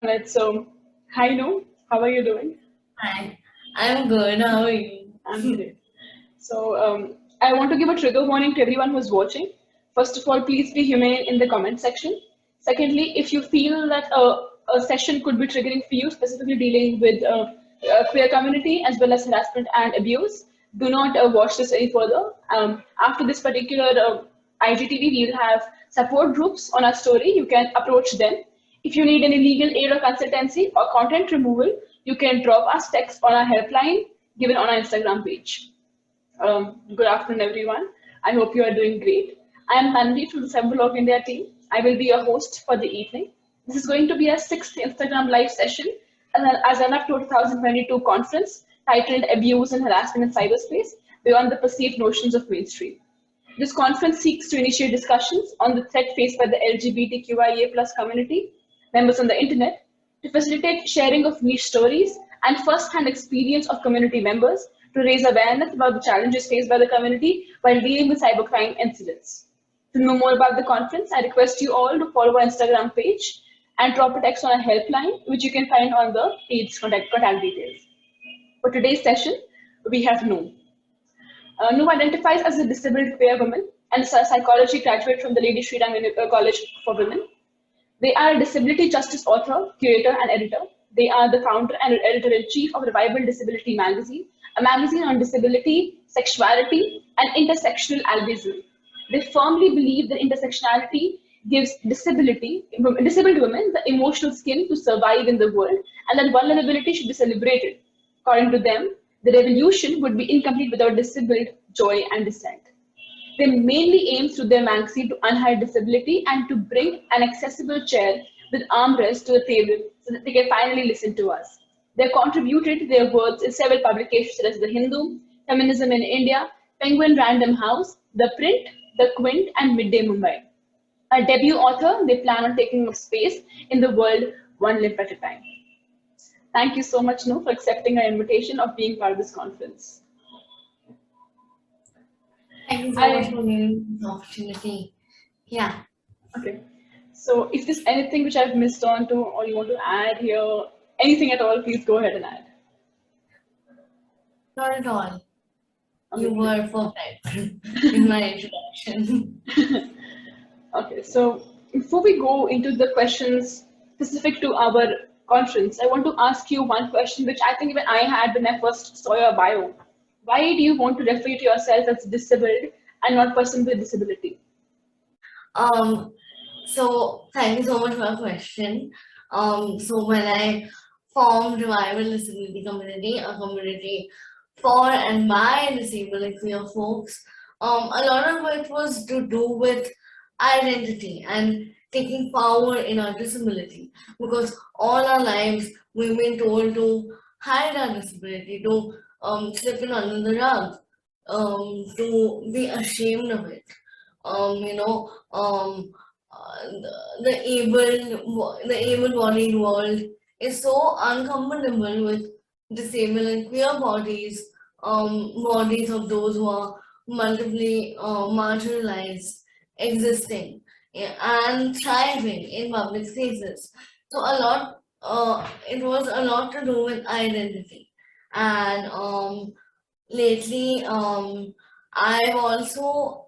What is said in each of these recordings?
Right, so hi No, how are you doing? Hi, I'm good. How are you? I'm great. I want to give a trigger warning to everyone who's watching. First of all, please be humane in the comment section. Secondly, if you feel that a session could be triggering for you, specifically dealing with queer community as well as harassment and abuse, do not watch this any further. After this particular IGTV, we will have support groups on our story. You can approach them. If you need any legal aid or consultancy or content removal, you can drop us text on our helpline given on our Instagram page. Good afternoon, everyone. I hope you are doing great. I am Tanvi from the Semblog India team. I will be your host for the evening. This is going to be our sixth Instagram live session as an up to 2022 conference titled Abuse and Harassment in Cyberspace Beyond the Perceived Notions of Mainstream. This conference seeks to initiate discussions on the threat faced by the LGBTQIA plus community, members on the internet, to facilitate sharing of niche stories and first-hand experience of community members to raise awareness about the challenges faced by the community while dealing with cybercrime incidents. To know more about the conference, I request you all to follow our Instagram page and drop a text on our helpline, which you can find on the page's contact details. For today's session, we have Noor. Noor identifies as a disabled queer woman and is a psychology graduate from the Lady Shri College for Women. They are a disability justice author, curator, and editor. They are the founder and editor-in-chief of Revival Disability Magazine, a magazine on disability, sexuality, and intersectional ableism. They firmly believe that intersectionality gives disabled women the emotional skin to survive in the world, and that vulnerability should be celebrated. According to them, the revolution would be incomplete without disabled joy and dissent. They mainly aim through their magazine to unhide disability and to bring an accessible chair with armrests to the table so that they can finally listen to us. They have contributed their words in several publications such as The Hindu, Feminism in India, Penguin Random House, The Print, The Quint, and Mid-day Mumbai. A debut author, they plan on taking up space in the world one limp at a time. Thank you so much, No, for accepting our invitation of being part of this conference. Thank you so much I for giving me this opportunity. Yeah, Okay. So if there's anything which I've missed on to or you want to add here, anything at all, please go ahead and add. not at all. Okay, You great. were perfect in my introduction. Okay, so before we go into the questions specific to our conference, I want to ask you one question which I think even I had when I first saw your bio. Why do you want to refer to yourself as disabled and not person with disability? Um, Thank you so much for your question. So when I formed Revival Disability Community, a community for and by disabled and queer folks, a lot of it was to do with identity and taking power in our disability because all our lives we've been told to hide our disability, to slip it under the rug, to be ashamed of it. You know, the able-bodied world is so uncomfortable with disabled and queer bodies, bodies of those who are multiply marginalized, existing and thriving in public spaces. So it was a lot to do with identity, and lately, I've also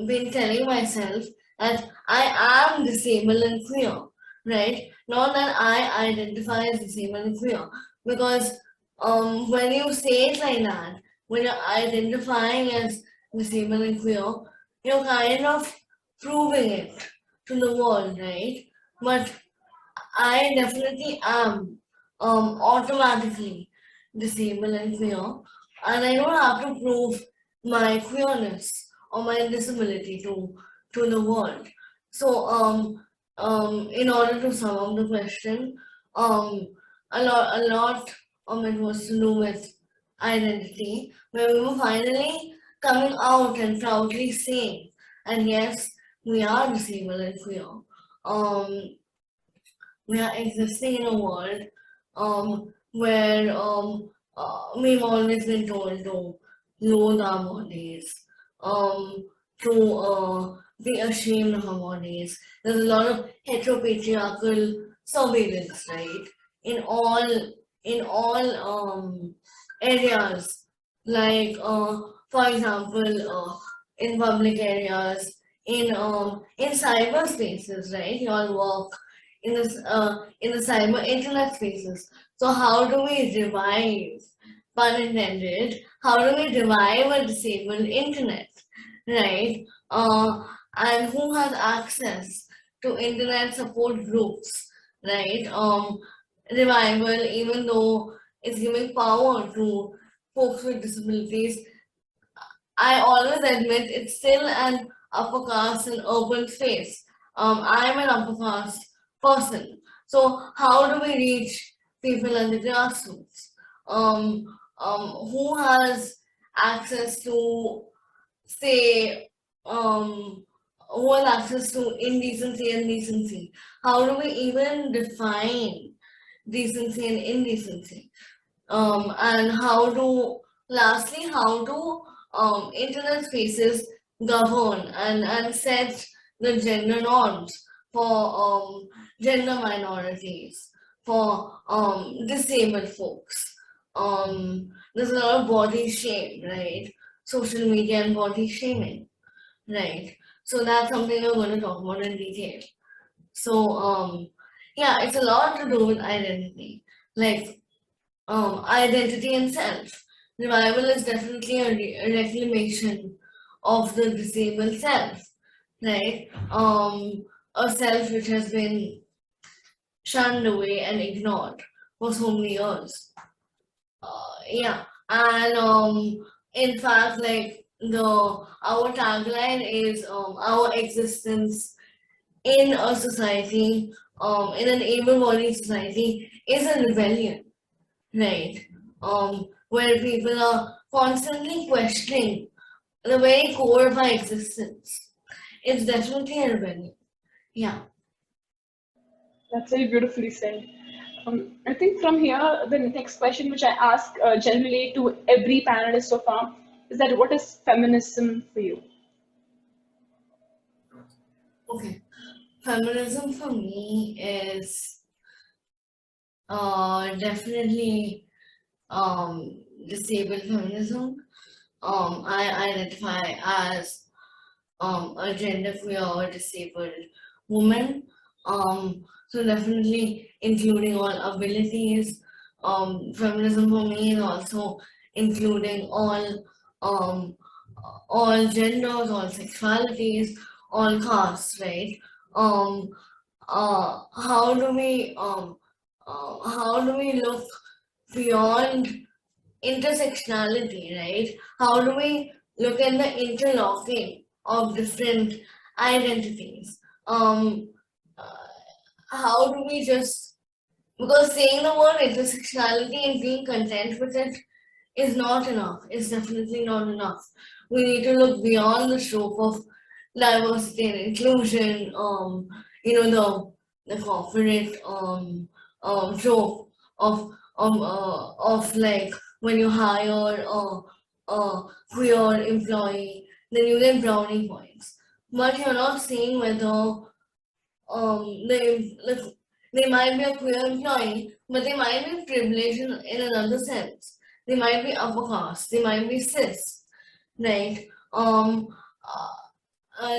been telling myself that I am disabled and queer, right? Not that I identify as disabled and queer, because when you say it like that, when you're identifying as disabled and queer, you're kind of proving it to the world, right? But I definitely am automatically disabled and queer, and I don't have to prove my queerness or my disability to the world. So, in order to sum up the question, um, a lot of it was to do with identity, where we were finally coming out and proudly saying, and yes, we are disabled and queer. Um, we are existing in a world where we've always been told to loathe our bodies, to be ashamed of our bodies. There's a lot of heteropatriarchal surveillance, right? In all areas, like for example, in public areas, in cyber spaces, right? You all work in the cyber internet spaces. So how do we revive, pun intended, how do we revive a disabled internet, right? And who has access to internet support groups, right? Revival, even though it's giving power to folks with disabilities, I always admit it's still an upper caste and urban space. I'm an upper caste person. So how do we reach people at the grassroots? Um, who has access to, say, who has access to indecency and decency? How do we even define decency and indecency? And lastly, how do internet spaces govern and set the gender norms for gender minorities, for disabled folks? There's a lot of body shame, right? Social media and body shaming, right? So that's something we're going to talk about in detail. So yeah, it's a lot to do with identity, like identity and self. Revival is definitely a reclamation of the disabled self, right? A self which has been shunned away and ignored for so many years. Yeah, and in fact, like our tagline is our existence in a society, in an able-bodied society, is a rebellion, right? Where people are constantly questioning the very core of our existence. It's definitely a rebellion. Yeah. That's very beautifully said. I think from here, the next question, which I ask generally to every panelist so far, is that what is feminism for you? Okay. Feminism for me is definitely disabled feminism. I identify as a genderqueer disabled woman. So definitely including all abilities. Feminism for me is also including um, all genders, all sexualities, all castes, right? Um, how do we look beyond intersectionality, right? How do we look at the interlocking of different identities? Uh, how do we just, because saying the word intersectionality and being content with it is not enough. It's definitely not enough. We need to look beyond the scope of diversity and inclusion. The corporate trope of like when you hire a queer employee, then you get brownie points. But you're not seeing whether they might be a queer employee, but they might be privileged in another sense. They might be upper caste, they might be cis, right? And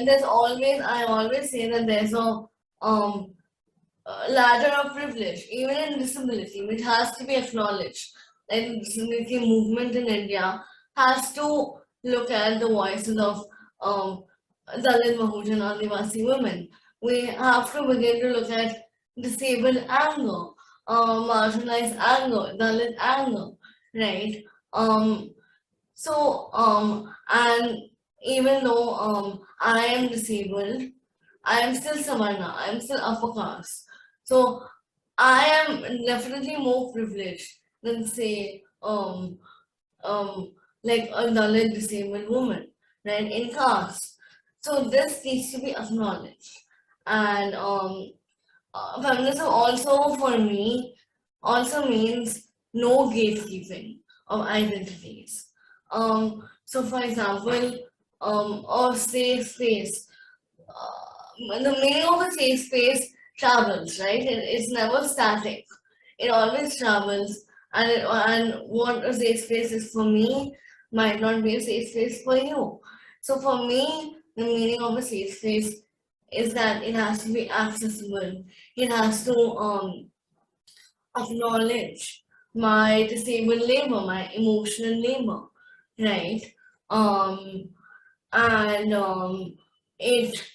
I always say that there's um, a ladder of privilege, even in disability, which has to be acknowledged. Like the disability movement in India has to look at the voices of Dalit, Bahujan, Adivasi women. We have to begin to look at disabled anger, marginalized anger, Dalit anger, right? And even though I am disabled, I am still Savarna, I am still upper caste. So I am definitely more privileged than say like a Dalit disabled woman, right, in caste. So this needs to be acknowledged. And feminism also for me also means no gatekeeping of identities. So for example, a safe space. The meaning of a safe space travels, right? It's never static. It always travels, and what a safe space is for me might not be a safe space for you. So for me, the meaning of a safe space is that it has to be accessible. It has to acknowledge my disabled labor, my emotional labor, right? Um, and it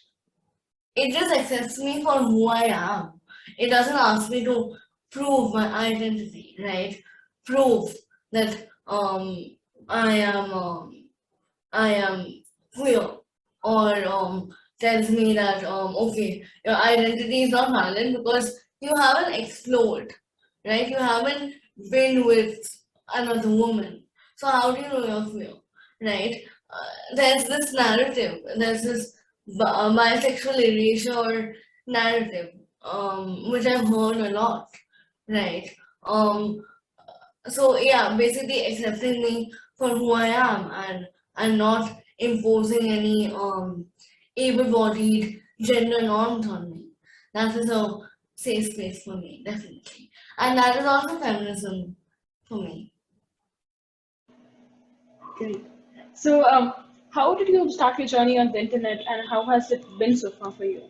it just accepts me for who I am. It doesn't ask me to prove my identity, right? Prove that I am I am queer, or tells me that okay, your identity is not valid because you haven't explored, right? You haven't been with another woman. So how do you know you're queer, right? There's this narrative, there's this bisexual erasure narrative, which I've heard a lot, right? So yeah, basically accepting me for who I am, and not imposing any able-bodied gender norms on me. That is a safe space for me, definitely. And that is also feminism for me. Great. So, how did you start your journey on the internet, and how has it been so far for you?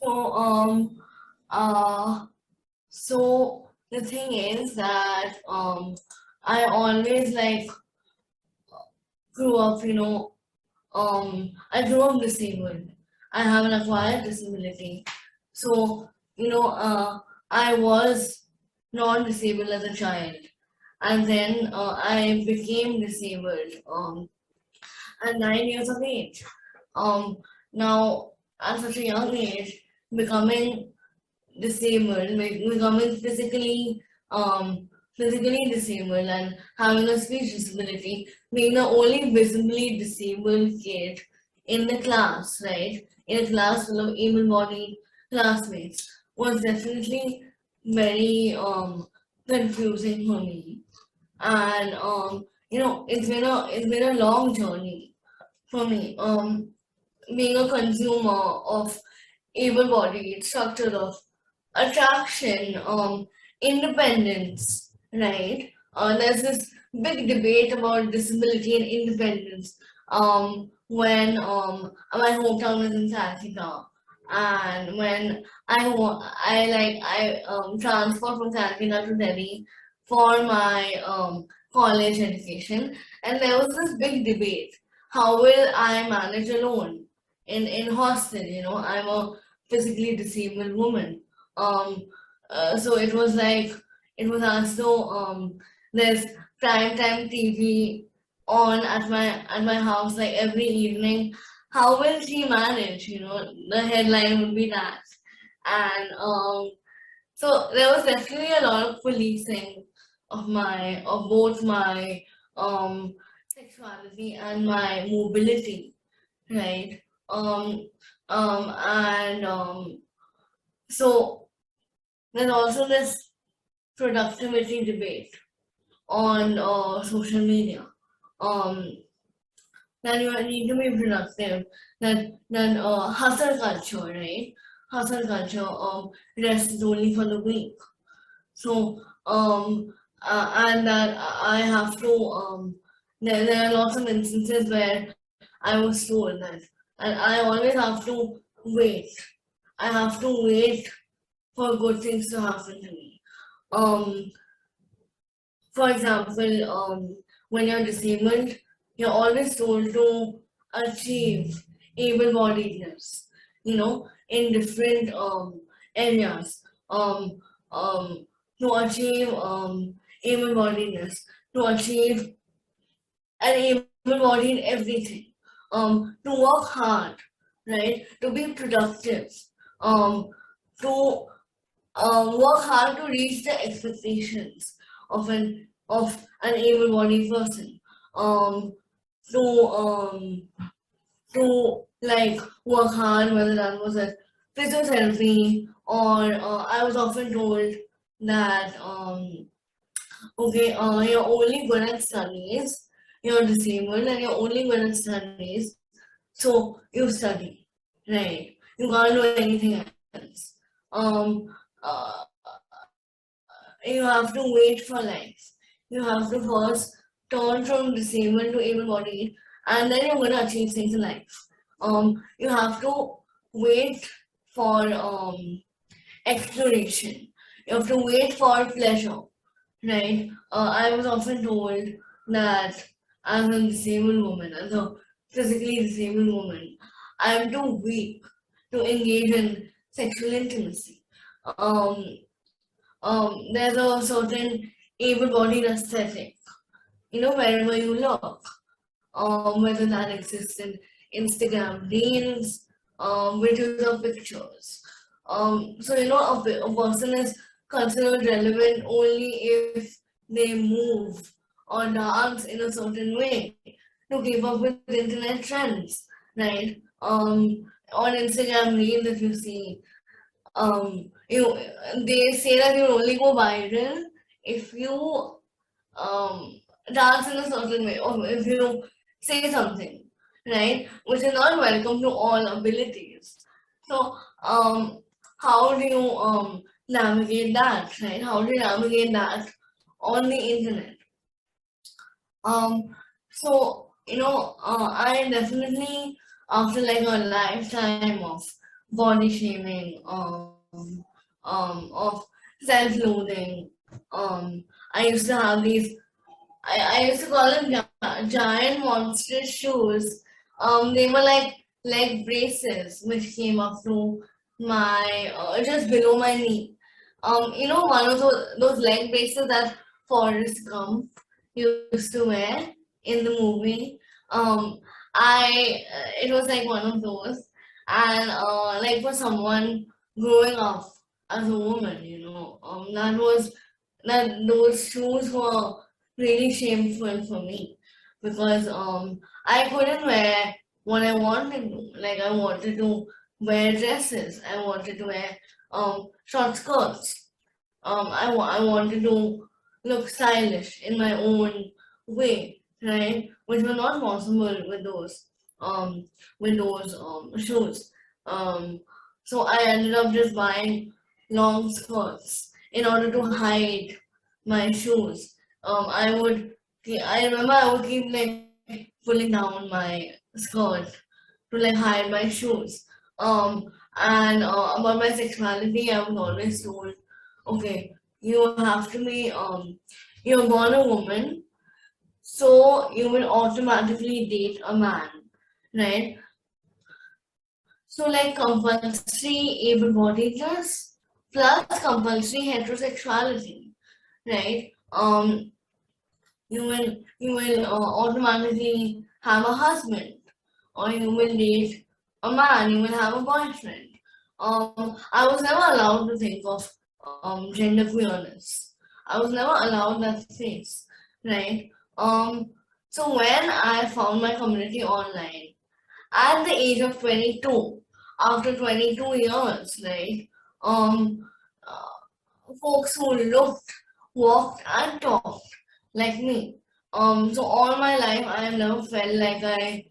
So uh so the thing is that I always like grew up, I grew up disabled. I have an acquired disability. So, I was not disabled as a child. And then I became disabled at 9 years of age. Um, Now, at such a young age, becoming disabled, becoming physically disabled and having a speech disability, being the only visibly disabled kid in the class, right? In a class full of able-bodied classmates was definitely very confusing for me. And it's been a long journey for me. Being a consumer of able-bodied structure of attraction, independence, right? There's this big debate about disability and independence. When my hometown was in Calcutta, and when I transferred from Calcutta to Delhi for my college education, and there was this big debate: how will I manage alone in hostel? I'm a physically disabled woman. Um, so it was as though there's prime time TV on at my house like every evening. How will she manage? The headline would be that, and so there was definitely a lot of policing of both my sexuality and my mobility, right? And so there's also this productivity debate on social media. Um, that you need to be productive. That hustle culture, right? Hustle culture rests only for the weak. So and that I have to there are lots of instances where I was told that, and I always have to wait. I have to wait for good things to happen to me. Um, for example, when you're disabled, you're always told to achieve able-bodiedness, in different areas. Um, um, to achieve able-bodiedness, to achieve an able-bodied everything, to work hard, right? To be productive, um, to work hard to reach the expectations of an able-bodied person, um, to like work hard, whether that was at physiotherapy, or I was often told that okay, you're only good at studies, you're disabled, and you're only good at studies, so you study, right? You can't do anything else. Uh, you have to wait for life. You have to first turn from disabled to able-bodied, and then you're going to achieve things in life. You have to wait for exploration. You have to wait for pleasure, right? I was often told that as a disabled woman, as a physically disabled woman, I am too weak to engage in sexual intimacy. Um, there's a certain able-bodied aesthetic, wherever you look, whether that exists in Instagram reels, videos or pictures. So a person is considered relevant only if they move or dance in a certain way to keep up with internet trends, right? On Instagram reels, if you see, they say that you'll only go viral if you um, dance in a certain way or if you say something, right? Which is not welcome to all abilities. So, how do you navigate that, right? How do you navigate that on the internet? Um, I definitely, after like a lifetime of body shaming, of self-loathing, I used to have these. I used to call them giant monstrous shoes. They were like leg braces, which came up to my just below my knee. One of those leg braces that Forrest Gump used to wear in the movie. Um, it was like one of those, and like for someone growing up as a woman, that those shoes were really shameful for me because I couldn't wear what I wanted to. Like I wanted to wear dresses, I wanted to wear short skirts. I wanted to look stylish in my own way, right? Which were not possible um with those shoes. Um, so I ended up just buying long skirts in order to hide my shoes. I remember I would keep like pulling down my skirt to like hide my shoes. And about my sexuality, I was always told, okay, you have to be, you're born a woman, so you will automatically date a man, right? So like compulsory able-bodiedness plus compulsory heterosexuality, right? You will automatically have a husband, or you will date a man, you will have a boyfriend. I was never allowed to think of gender queerness. I was never allowed that phase, right? So when I found my community online at the age of 22, after 22 years, right? Um, Folks who looked, walked, and talked like me. So all my life, I have never felt like I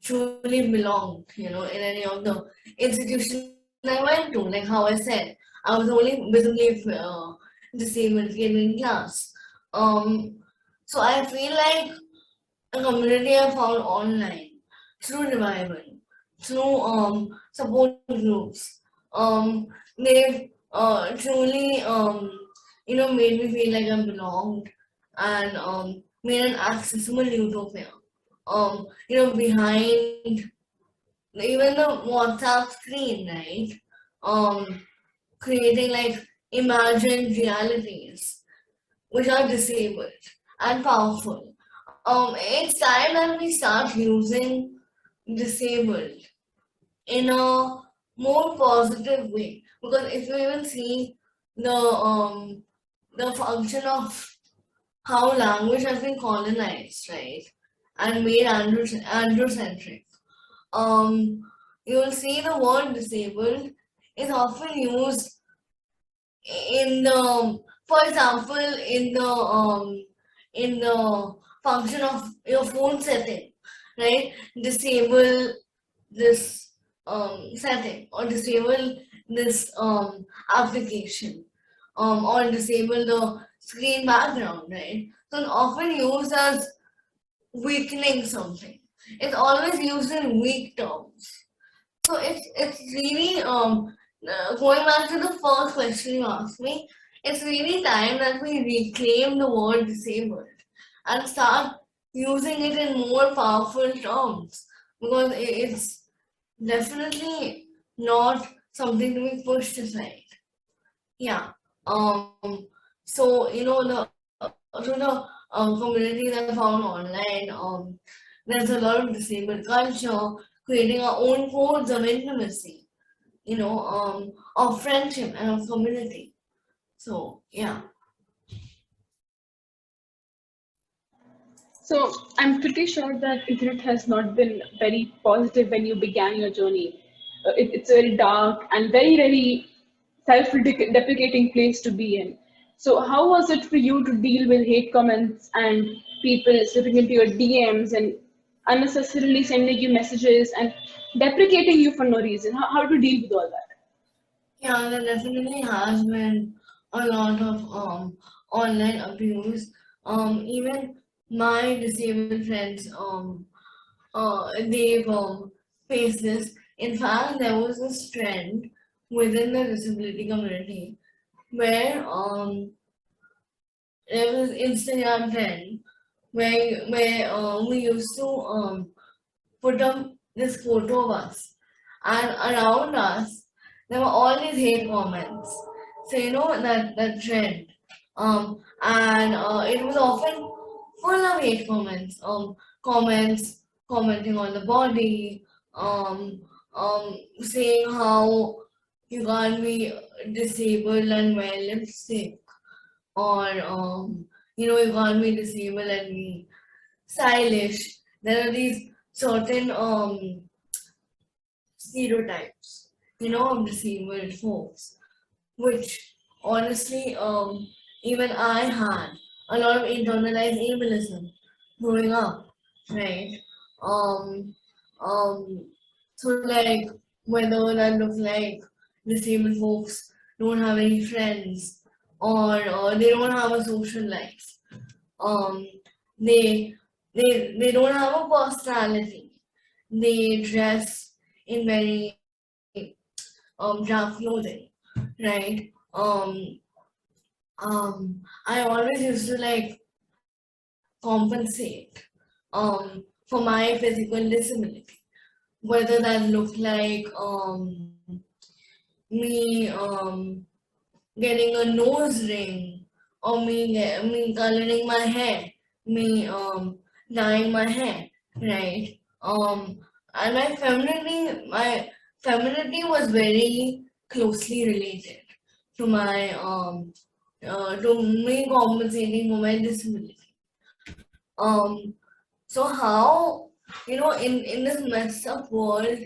truly belonged, in any of the institutions I went to. Like how I said, I was only visibly disabled kid in class. Um, so I feel like a community I found online through revival, through support groups. They've truly made me feel like I belonged and made an accessible utopia. Behind even the WhatsApp screen, right? Um, Creating like imagined realities which are disabled and powerful. It's time that we start using disabled in a more positive way, because if you even see the the function of how language has been colonized, right, and made androcentric, um, you will see the word disabled is often used in the, for example, in the function of your phone setting, right? Disable this setting, or disable this application, or disable the screen background, right? So it's often used as weakening something. It's always used in weak terms. So it's really going back to the first question you asked me. It's really time that we reclaim the word disabled and start using it in more powerful terms, because it's definitely not something to be pushed aside. Yeah. So the community that I found online, there's a lot of disabled culture creating our own codes of intimacy, of friendship and of community. So yeah. So I'm pretty sure that internet has not been very positive when you began your journey. It's a very dark and very self-deprecating place to be in. So how was it for you to deal with hate comments and people slipping into your DMs and unnecessarily sending you messages and deprecating you for no reason? How to deal with all that? Yeah, there definitely has been a lot of online abuse. Even my disabled friends, they've faced this. In fact, there was this trend within the disability community where there was Instagram trend where we used to put up this photo of us, and around us there were all these hate comments. So that trend, and it was often full of hate comments. Comments commenting on the body, saying how you can't be disabled and wear lipstick, or you can't be disabled and be stylish. There are these certain stereotypes, of disabled folks, which honestly, even I had a lot of internalized ableism growing up, right? Um, um, so like whether that looks like disabled folks don't have any friends, or they don't have a social life. Um, they they don't have a personality. They dress in very drab clothing, right? I always used to like compensate for my physical disability, whether that looked like me getting a nose ring, or me coloring my hair, me dyeing my hair, right? And my femininity was very closely related to my to me compensating for my disability. Um, so how, in this messed up world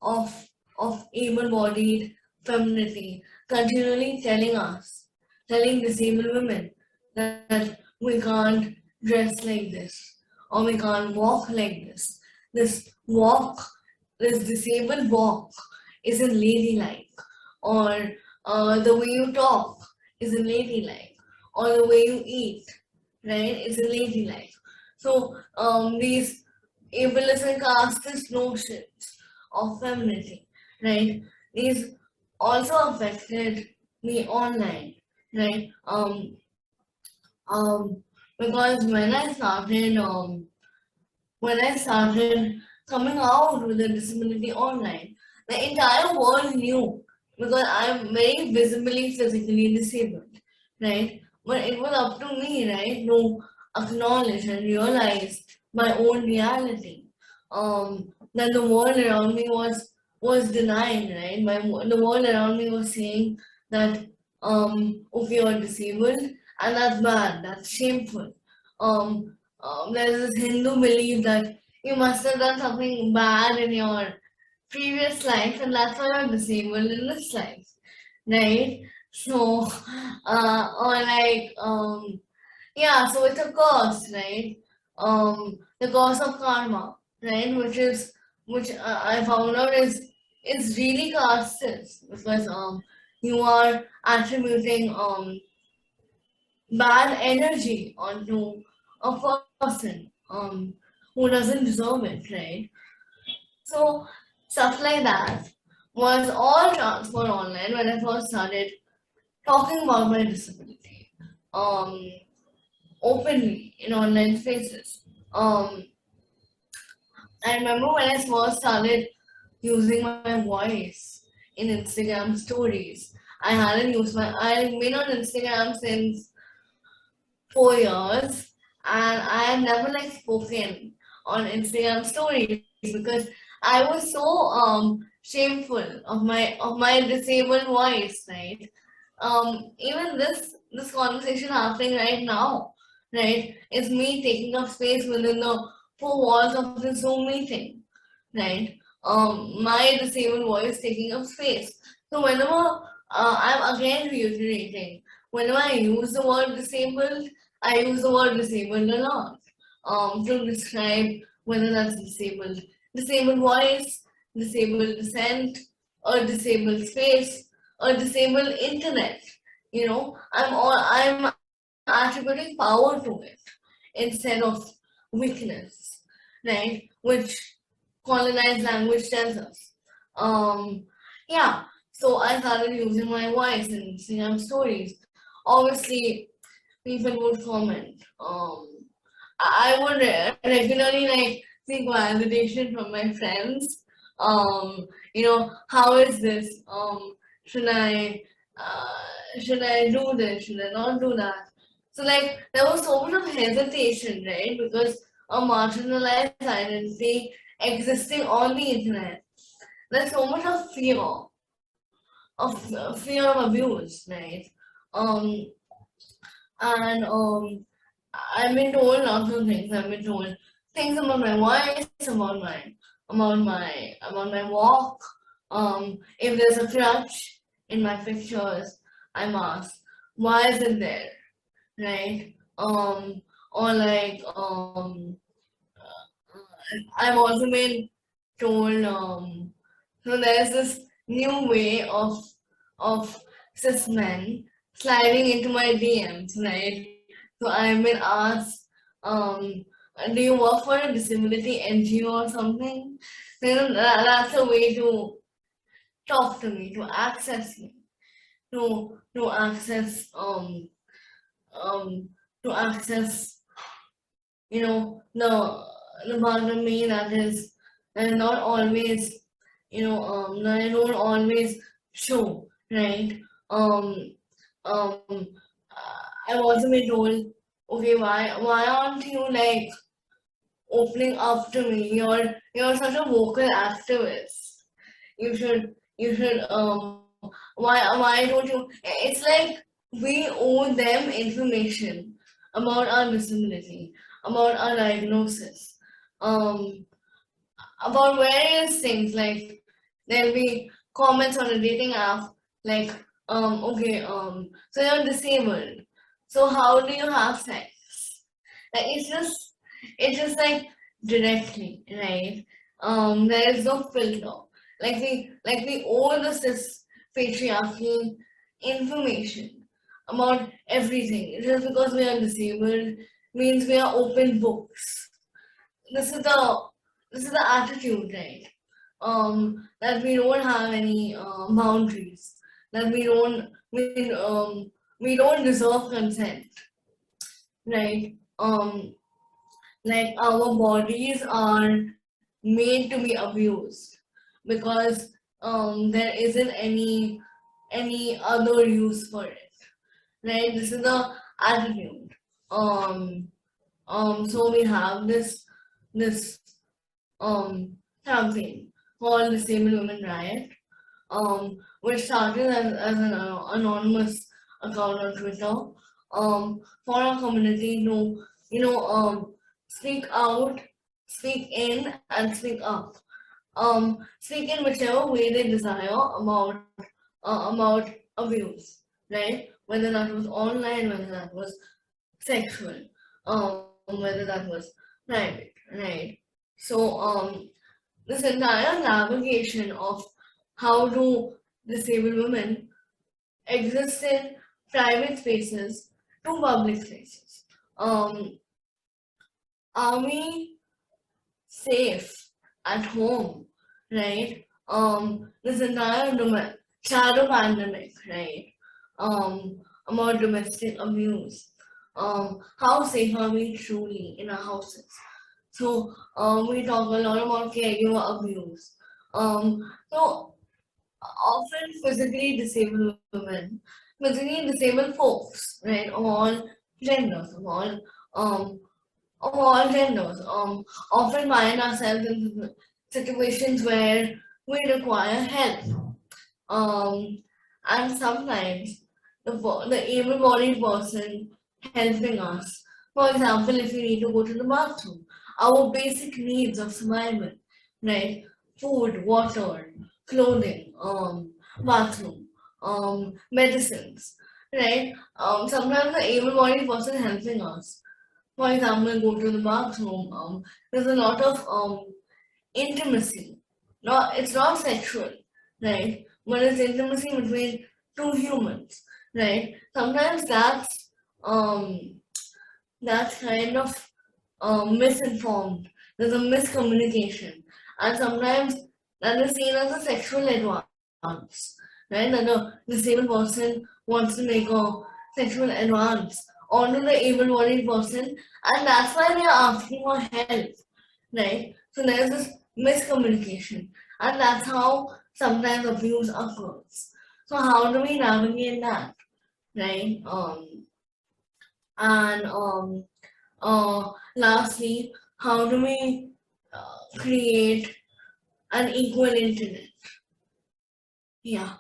of able-bodied femininity, continually telling disabled women that we can't dress like this, or we can't walk like this. This walk, this disabled walk isn't ladylike, or the way you talk isn't ladylike, or the way you eat, right, isn't ladylike. So these ableist and casteist notions of femininity, right? These also affected me online, right? Because when I started coming out with a disability online, the entire world knew, because I'm very visibly physically disabled, right? But it was up to me, right, to acknowledge and realize my own reality. That the world around me was denying, right? The world around me was saying that okay, you're disabled, and that's bad, that's shameful. There's this Hindu belief that you must have done something bad in your previous life, and that's why you're disabled in this life, right? So, or like, yeah, so it's a curse, right? The curse of karma, right? Which I found out is is really casteist, because you are attributing bad energy onto a person who doesn't deserve it, right? So stuff like that was all transferred online when I first started talking about my disability um, openly in online spaces. I remember when I first started using my voice in Instagram stories. I've been on Instagram since 4 years, and I have never like spoken on Instagram stories because I was so shameful of my disabled voice, right? Even this conversation happening right now, right, is me taking up space within the four walls of the Zoom meeting, right? My disabled voice taking up space. So whenever I'm again reiterating, whenever I use the word disabled, I use the word disabled a lot to describe whether that's disabled voice, disabled dissent, or disabled space, or disabled internet. I'm attributing power to it instead of weakness, right? Which colonized language tells us. Um, yeah, so I started using my voice in Instagram stories. Obviously, people would comment. I would regularly like seek validation from my friends. How is this? Should I should I do this? Should I not do that? So like there was so much of hesitation, right? Because a marginalized identity existing on the internet. There's so much of fear of abuse, right? Um, and I've been told lots of things. I've been told things about my voice, about my walk. If there's a crutch in my pictures, I'm asked, why is it there? Right? Or like I've also been told so there's this new way of cis men sliding into my DMs, right? So I've been asked, um, do you work for a disability NGO or something? So, that's a way to talk to me, to access um to access the part of me that is not always that I don't always show, right? Um, I've also been told, okay, why aren't you like opening up to me? You're such a vocal activist. You should why don't you? It's like we owe them information about our disability, about our diagnosis, um, about various things. Like there'll be comments on a dating app, like okay, so you're disabled, so how do you have sex? Like it's just like directly, right? There is no filter. Like we owe the cis patriarchy information about everything. Just because we are disabled means we are open books. This is the attitude, right? That we don't have any boundaries. That we don't deserve consent, right? Like our bodies are made to be abused because there isn't any other use for it, right? This is the attitude. So we have this campaign called Disabled Women Riot, which started as an anonymous account on Twitter, for our community to, speak out, speak in, and speak up. Speak in whichever way they desire about abuse, right? Whether that was online, whether that was sexual, whether that was private, right? So this entire navigation of how do disabled women exist in private spaces to public spaces? Are we safe at home, right? This entire shadow pandemic, right? About domestic abuse. How safe are we truly in our houses? So, we talk a lot about caregiver abuse. So often physically disabled women, physically disabled folks, right, genders, um, of all genders, often find ourselves in situations where we require help. Um, and sometimes the able-bodied person helping us, for example, if we need to go to the bathroom, our basic needs of survival, right? Food, water, clothing, bathroom, medicines, right? Sometimes the able-bodied person helping us, for example, go to the bathroom, there's a lot of intimacy. It's not sexual, right? But it's intimacy between two humans, right? Sometimes um that's kind of misinformed. There's a miscommunication, and sometimes that is seen as a sexual advance, right? That the disabled person wants to make a sexual advance onto the able-bodied person, and that's why they are asking for help, right? So there's this miscommunication, and that's how sometimes abuse occurs. So how do we navigate that, right? And lastly, how do we create an equal internet? Yeah.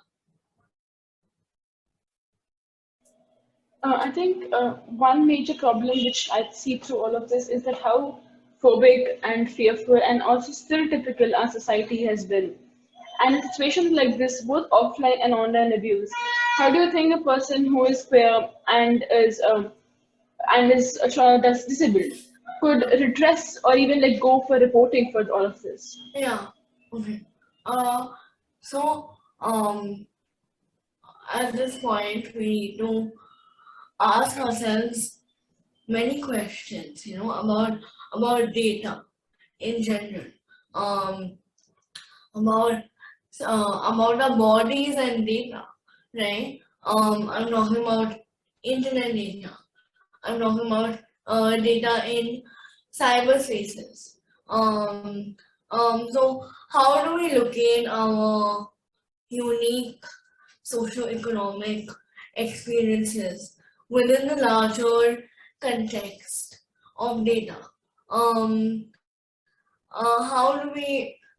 I think one major problem which I see through all of this is that how phobic and fearful and also stereotypical our society has been. And in situations like this, both offline and online abuse, how do you think a person who is queer and is that's disabled could redress or even like go for reporting for all of this? Yeah. Okay. Uh, so at this point, we need to ask ourselves many questions, about data in general, um, about about our bodies and data, right? I'm talking about internet data. I'm talking about data in cyberspaces. Um, so how do we locate our unique socioeconomic experiences within the larger context of data? Um, how do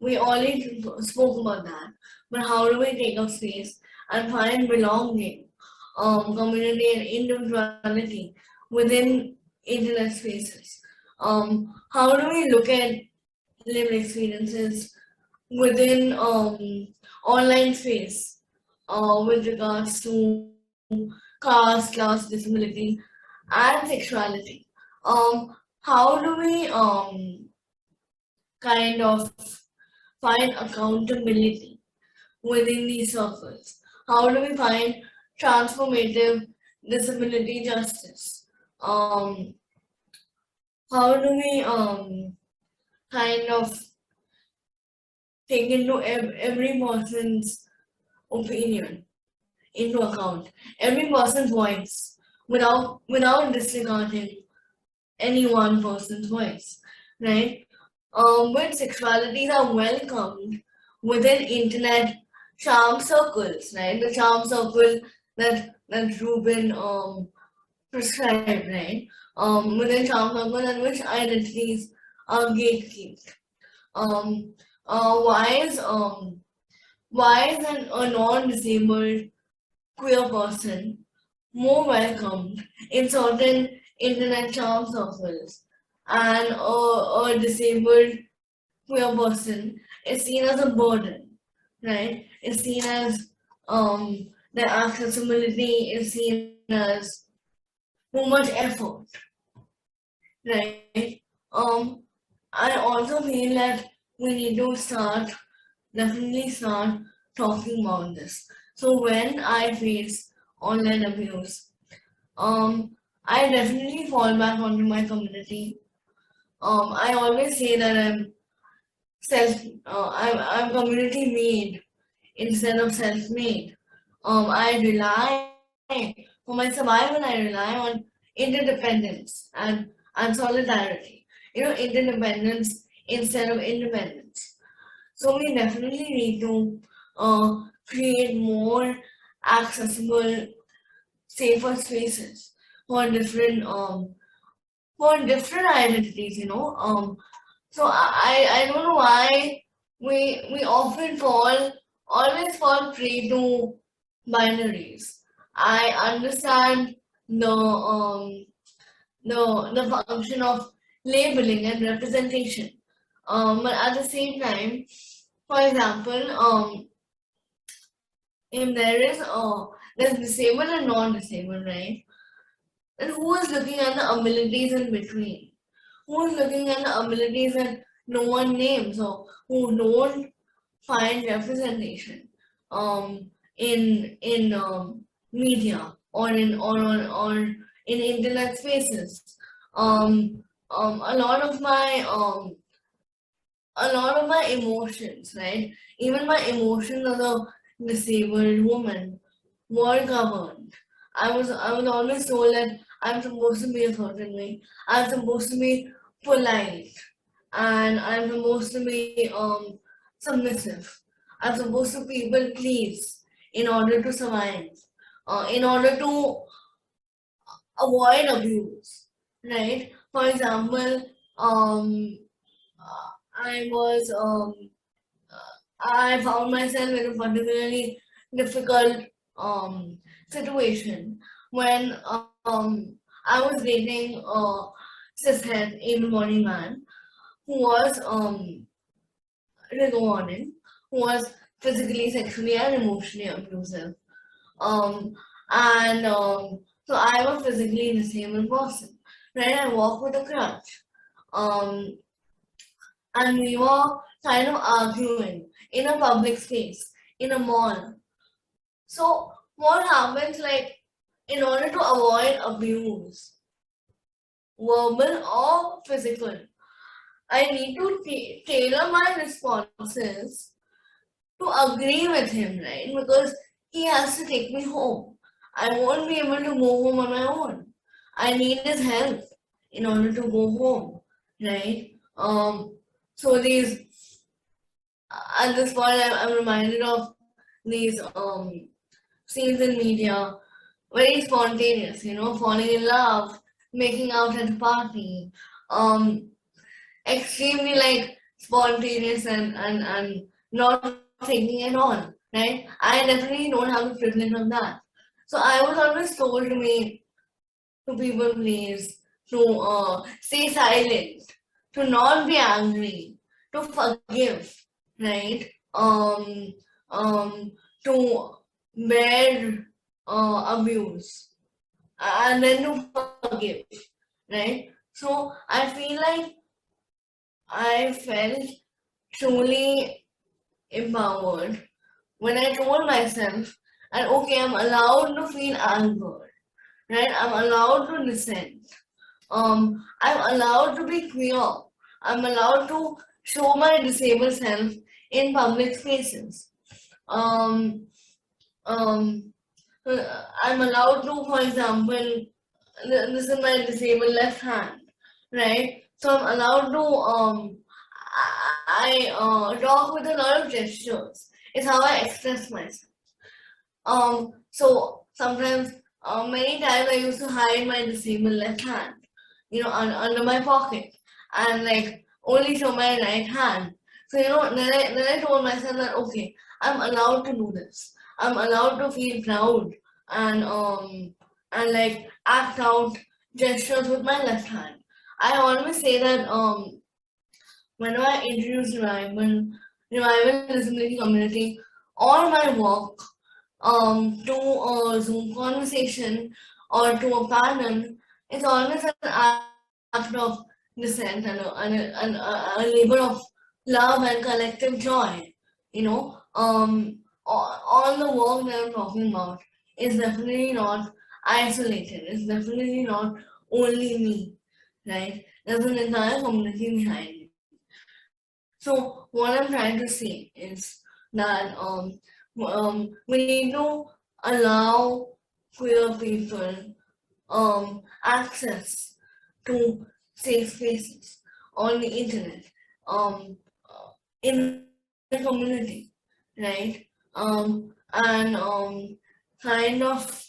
we already spoke about that, but how do we take up space and find belonging, community and individuality within internet spaces? How do we look at lived experiences within online space with regards to caste, class, disability, and sexuality? How do we kind of find accountability within these circles? How do we find transformative disability justice? How do we kind of take into every person's opinion into account, every person's voice, without disregarding any one person's voice, right? When sexualities are welcomed within internet charm circles, right? The charm circle that Ruben prescribed, right? Within charm circle in which identities are gatekept. Um, why is a non-disabled queer person more welcomed in certain internet charm circles, and a disabled queer person is seen as a burden, right? It's seen as the accessibility is seen as too much effort, right? I also feel that we need to definitely start talking about this. So when I face online abuse, I definitely fall back onto my community. I always say that I'm community made instead of self-made. I rely for my survival. I rely on interdependence and solidarity. Interdependence instead of independence. So we definitely need to create more accessible, safer spaces for different identities. So I don't know why we often always fall prey to binaries. I understand the function of labeling and representation. But at the same time, for example, if there's disabled and non-disabled, right? And who is looking at the abilities in between? Who is looking at the abilities that no one names or who don't find representation in media or in internet spaces? A lot of my emotions, right? Even my emotions as a disabled woman were governed. I was always told that I'm supposed to be a certain way. I'm supposed to be polite, and I'm supposed to be submissive. I'm supposed to people please in order to survive, in order to avoid abuse, right? For example, I was I found myself in a particularly difficult situation when I was dating a cishet able-bodied man who was regarded, who was physically, sexually, and emotionally abusive. Um, so I was physically disabled person, right? I walk with a crutch. Um, and we were kind of arguing in a public space, in a mall. So what happens, like, in order to avoid abuse, verbal or physical, I need to tailor my responses to agree with him, right? Because he has to take me home. I won't be able to go home on my own. I need his help in order to go home, right? So at this point, I'm reminded of these scenes in media, very spontaneous, falling in love, making out at a party, extremely like spontaneous and not thinking at all, right? I definitely don't have the privilege of that. So I was always told to people please, to stay silent, to not be angry, to forgive, right? To bear abuse and then to forgive, right? So I feel like I felt truly empowered when I told myself that okay, I'm allowed to feel anger, right? I'm allowed to dissent. I'm allowed to be queer. I'm allowed to show my disabled self in public spaces. Um, um, I'm allowed to, for example, this is my disabled left hand, right? So I'm allowed to I talk with a lot of gestures. It's how I express myself. So sometimes, many times I used to hide my disabled left hand, under my pocket, and like only show my right hand. So then I told myself that okay, I'm allowed to do this. I'm allowed to feel proud and like act out gestures with my left hand. I always say that whenever I introduce revival disability community or my work to a Zoom conversation or to a panel, it's always an act of dissent and a labor of love and collective joy. You know, all the work that I'm talking about is definitely not isolated. It's definitely not only me, right? There's an entire community behind it. So what I'm trying to say is that we need to allow queer people access to safe spaces on the internet, in the community, right? And kind of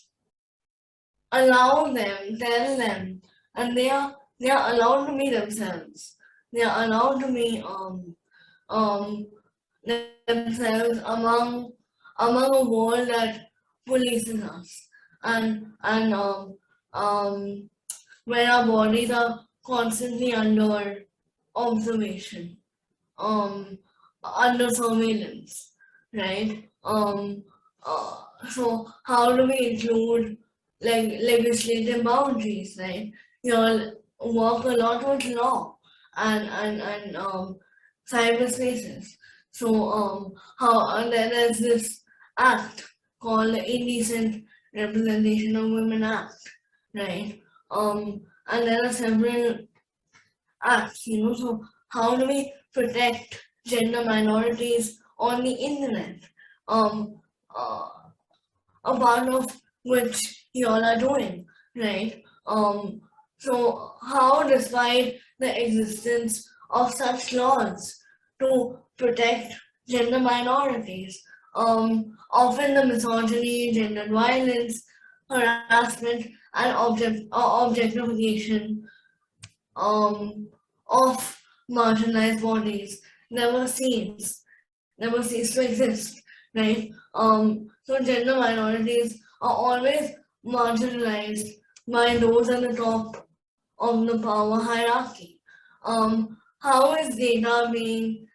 allow them, tell them, and they are allowed to be themselves. They are allowed to be um themselves among a world that polices us, and where our bodies are constantly under observation, um, under surveillance, right? So how do we include like legislative boundaries, right? You all work a lot with law and cyberspaces. So how and then there's this act called the Indecent Representation of Women Act, right? And there are several acts, so how do we protect gender minorities on the internet? Um, uh, a part of which you all are doing, right? So how, despite the existence of such laws to protect gender minorities, often the misogyny, gender violence, harassment, and objectification um, of marginalized bodies never cease to exist, right? So gender minorities are always marginalized by those at the top of the power hierarchy. How is data being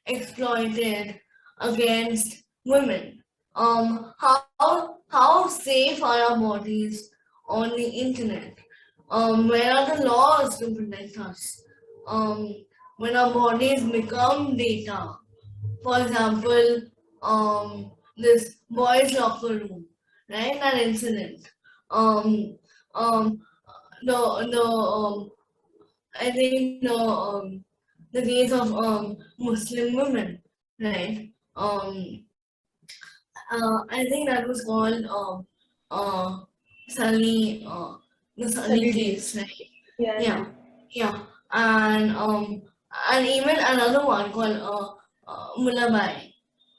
exploited against women? How safe are our bodies on the internet? Where are the laws to protect us? When our bodies become data, for example, this boys' locker room, right? That incident. Um, um, the I think the case of Muslim women, right? I think that was called Sunny, the Sunny Saturday. case, right? Yeah, yeah. Yeah, yeah, and even another one called Mulabai,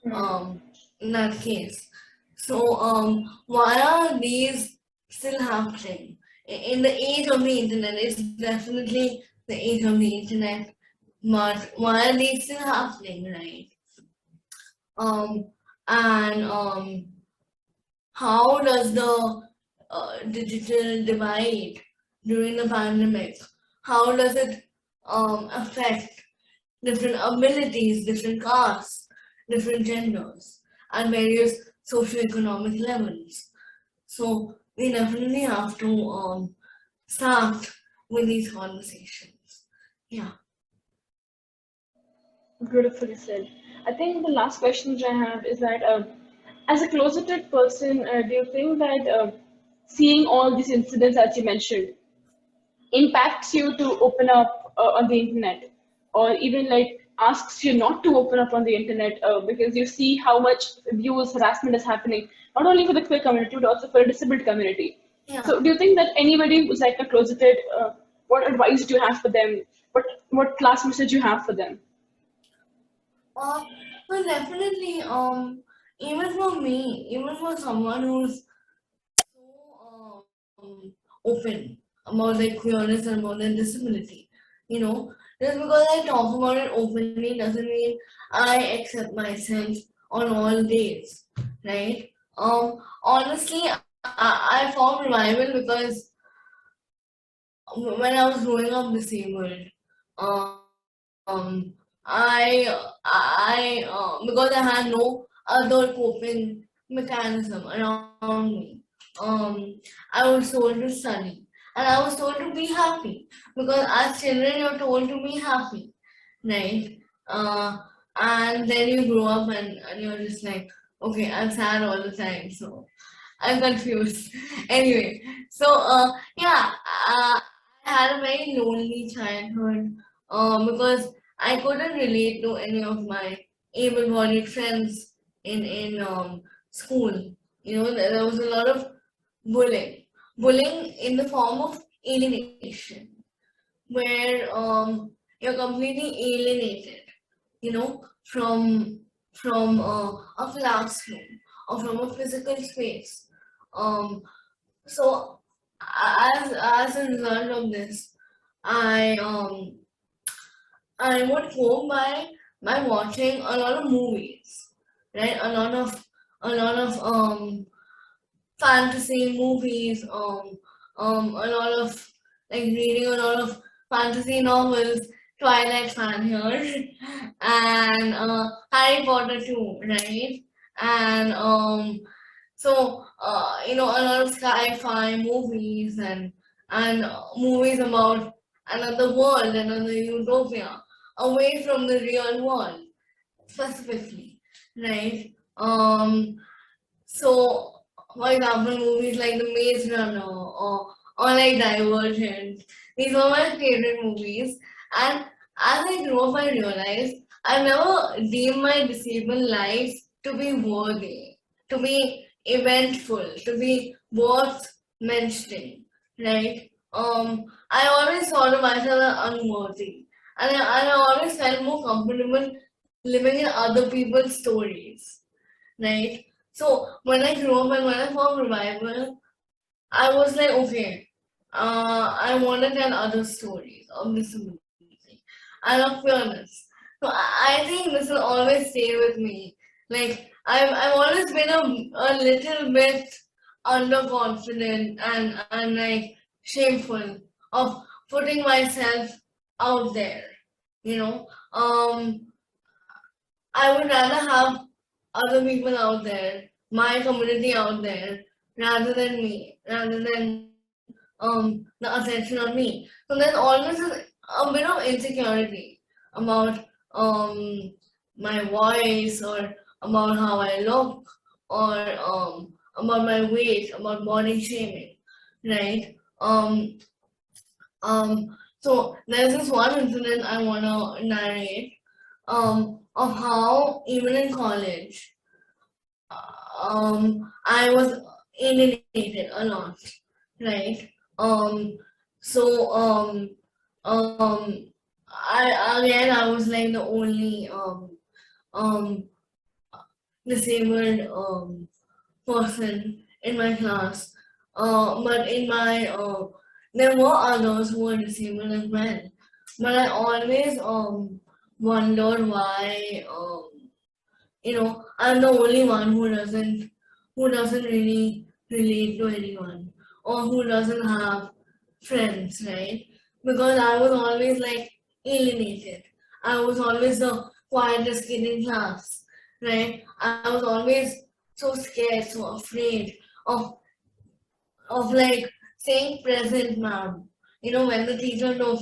Hmm. um, in that case. So why are these still happening? In the age of the internet, it's definitely the age of the internet, but why are these still happening, right? Um, and how does the digital divide during the pandemic, how does it affect different abilities, different castes, different genders, and various socioeconomic levels? So we definitely have to start with these conversations. Yeah. Beautifully said. I think the last question which I have is that, as a closeted person, do you think that seeing all these incidents, as you mentioned, impacts you to open up on the internet, or even like asks you not to open up on the internet because you see how much abuse, harassment is happening, not only for the queer community but also for the disabled community? Yeah. So, do you think that anybody who's like a closeted, what advice do you have for them? What last message you have for them? Uh, well, definitely, even for me, even for someone who's so open about their queerness and about their disability, just because I talk about it openly doesn't mean I accept myself on all days, right? Honestly, I found revival because when I was growing up disabled, because I had no other coping mechanism around me. I was told to study, and I was told to be happy because as children you're told to be happy, right? and then you grow up and you're just like, okay, I'm sad all the time, so I'm confused. Anyway, so yeah, I had a very lonely childhood because I couldn't relate to any of my able-bodied friends in school. You know, there was a lot of bullying in the form of alienation, where you're completely alienated, you know, from a classroom or from a physical space. Um, so as a result of this, I um I would go by watching a lot of movies, right? A lot of fantasy movies, a lot of like reading a lot of fantasy novels, Twilight fan here, and Harry Potter too, right? And so you know, a lot of sci-fi movies and movies about another world, another utopia, away from the real world specifically, right? So, for example, movies like The Maze Runner or like Divergent, these were my favorite movies. And as I grew up, I realized I never deemed my disabled life to be worthy, to be eventful, to be worth mentioning, right? I always thought of myself as unworthy, and I always felt more comfortable living in other people's stories, right? So when I grew up and when I found revival, I was like, okay, I want to tell other stories of disability and of queerness. So I think this will always stay with me. Like I've always been a little bit underconfident and like shameful of putting myself out there. You know, I would rather have other people out there, my community out there, rather than me, rather than the attention on me. So there's always a bit of insecurity about my voice or about how I look or about my weight, about body shaming, right? So there's this one incident I wanna narrate of how even in college I was alienated a lot, right? Um, so I was like the only um disabled person in my class. But in my there were others who were disabled as well. But I always wondered why you know, I'm the only one who doesn't really relate to anyone or who doesn't have friends, right? Because I was always like alienated. I was always the quietest kid in class, right? I was always so scared, so afraid of of like saying present, ma'am. You know, when the teacher took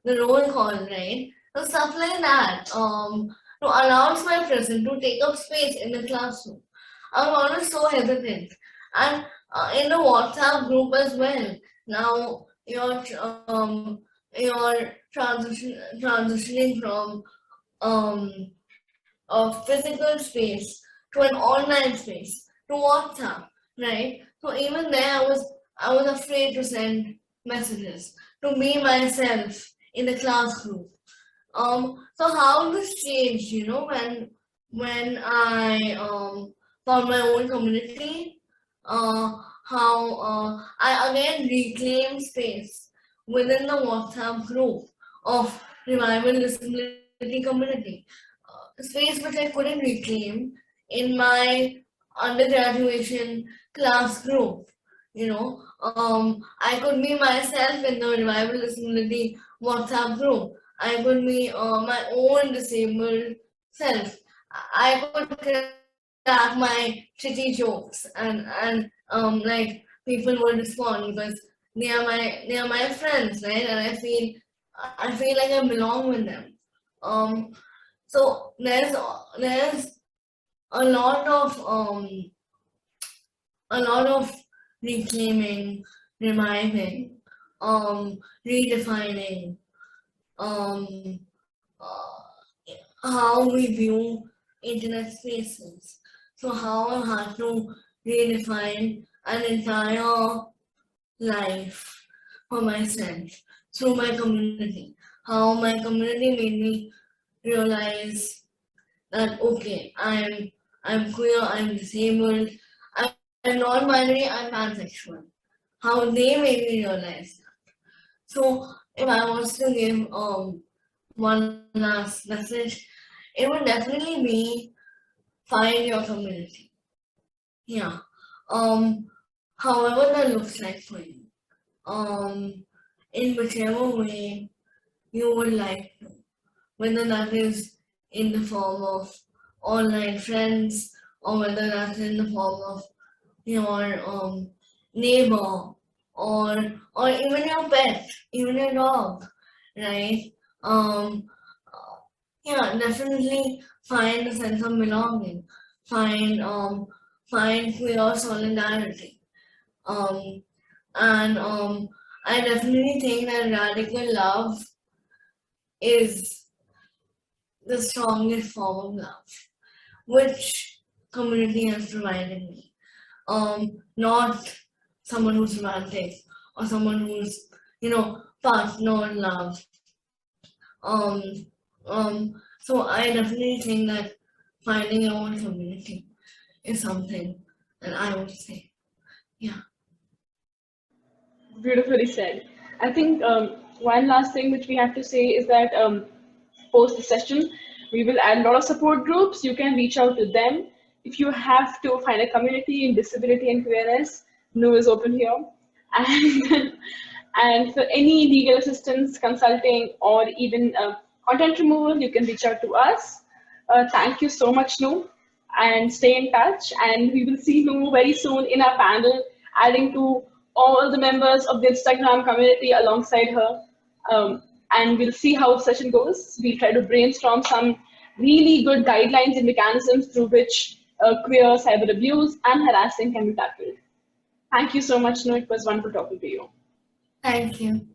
the roll call, right? So stuff like that. To announce my presence, to take up space in the classroom. I was always so hesitant. And in the WhatsApp group as well. Now you're transitioning from a physical space to an online space to WhatsApp, right? So even there, I was afraid to send messages to me myself in the class group. So how this changed, you know, when I found my own community, uh, how I again reclaimed space within the WhatsApp group of Revival Disability Community, space which I couldn't reclaim in my undergraduation class group. You know, I could be myself in the Revival Disability WhatsApp group. I could be my own disabled self. I could crack my shitty jokes and like people would respond because they are my friends, right? And I feel like I belong with them. Um, So there's a lot of reclaiming, reviving, redefining um, uh, how we view internet spaces. So how I had to redefine an entire life for myself through my community. How my community made me realize that okay, I'm queer, I'm disabled, I'm non-binary, I'm pansexual. How they made me realize that. So if I was to give one last message, it would definitely be find your community. Yeah. However that looks like for you. In whichever way you would like to, whether that is in the form of online friends or whether that's in the form of your neighbor or even your pet, even your dog, right? Um, yeah, definitely find a sense of belonging, find find queer solidarity, um, and I definitely think that radical love is the strongest form of love, which community has provided me. Not someone who's romantic or someone who's, partner love. Um, so I definitely think that finding your own community is something that I would say. Yeah. Beautifully said. I think one last thing which we have to say is that post the session, we will add a lot of support groups. You can reach out to them. If you have to find a community in disability and queerness, No is open here. And, and for any legal assistance, consulting, or even content removal, you can reach out to us. Thank you so much, Nu, and stay in touch. And we will see Nu very soon in our panel, adding to all the members of the Instagram community alongside her. And we'll see how the session goes. We'll try to brainstorm some really good guidelines and mechanisms through which queer cyber abuse and harassing can be tackled. Thank you so much, Nu. It was wonderful talking to you. Thank you.